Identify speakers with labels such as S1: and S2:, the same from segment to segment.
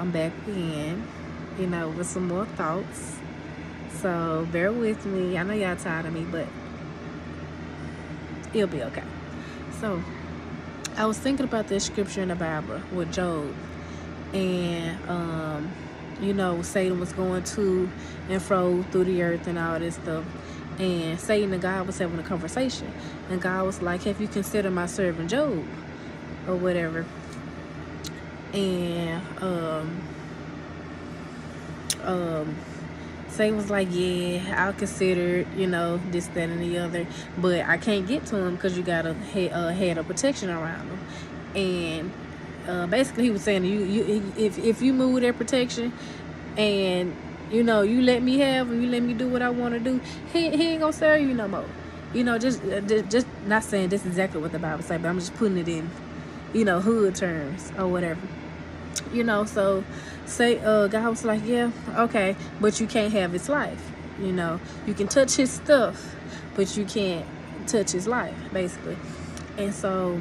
S1: I'm back again, with some more thoughts. So bear with me. I know y'all tired of me, but it'll be okay. So I was thinking about this scripture in the Bible with Job, and Satan was going to and fro through the earth and all this stuff. And Satan and God was having a conversation, and God was like, "Have you considered my servant Job?" or whatever. And Satan was like, "Yeah, I'll consider, this, that, and the other, but I can't get to him because you got a head of protection around him." And basically, he was saying, if you move that protection, and you let me have and you let me do what I want to do, he ain't gonna serve you no more. Just not saying this is exactly what the Bible says, but I'm just putting it in, hood terms or whatever. So say God was like, yeah, okay, but you can't have his life. You can touch his stuff, but you can't touch his life, basically. And so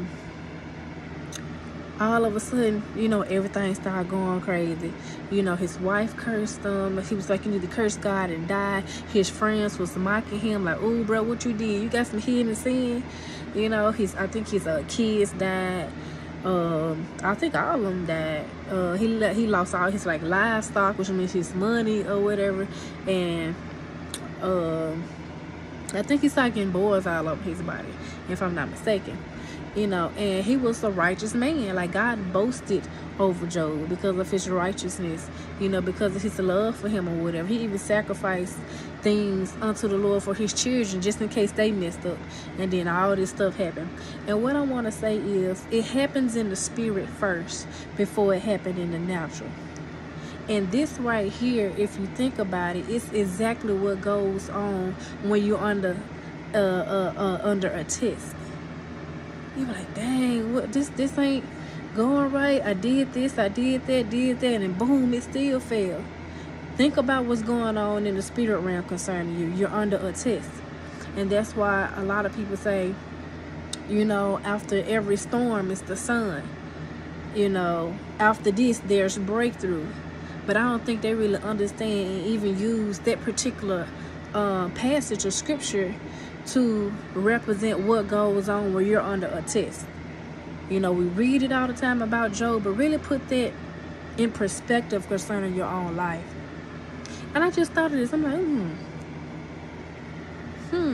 S1: all of a sudden, everything started going crazy. His wife cursed him. He was like, you need to curse God and die. His friends was mocking him like, "Oh, bro, what you did? You got some hidden sin." I think his kids died. I think all of them died. He lost all his livestock, which means his money or whatever. And I think he started getting boils all over his body, if I'm not mistaken. And he was a righteous man. Like, God boasted over Job because of his righteousness, because of his love for him or whatever. He even sacrificed things unto the Lord for his children just in case they messed up. And then all this stuff happened. And what I want to say is, it happens in the spirit first before it happened in the natural. And this right here, if you think about it, it's exactly what goes on when you're under a test. You're like, dang, what this ain't going right. I did this, I did that, and boom, it still failed. Think about what's going on in the spirit realm concerning you. You're under a test. And that's why a lot of people say, after every storm it's the sun. After this there's breakthrough. But I don't think they really understand and even use that particular passage of scripture to represent what goes on when you're under a test. We read it all the time about Job, but really put that in perspective concerning your own life. And I just thought of this. I'm like,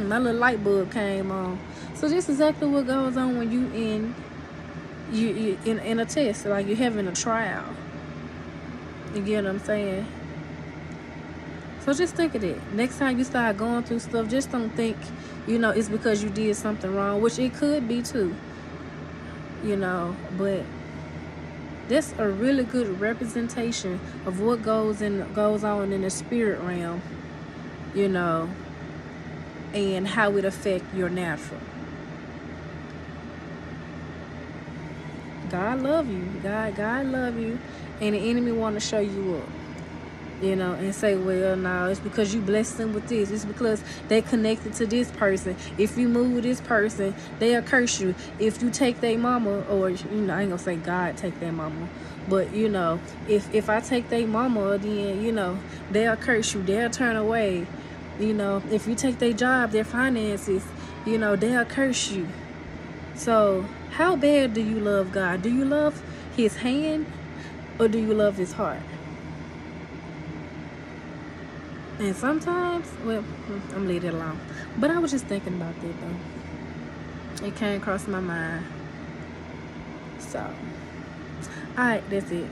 S1: my little light bulb came on. So this is exactly what goes on when you in a test, like you're having a trial. You get what I'm saying? So just think of it. Next time you start going through stuff, just don't think, it's because you did something wrong, which it could be too. But that's a really good representation of what goes on in the spirit realm, and how it affects your natural. God love you. God love you. And the enemy want to show you up. And say, well, no, it's because you blessed them with this. It's because they connected to this person. If you move with this person, they'll curse you. If you take their mama, or, I ain't gonna say God take their mama, but, if I take their mama, then, they'll curse you. They'll turn away. If you take their job, their finances, they'll curse you. So how bad do you love God? Do you love his hand, or do you love his heart? And sometimes, well, I'm leaving it alone. But I was just thinking about that, though. It came across my mind. So, alright, that's it.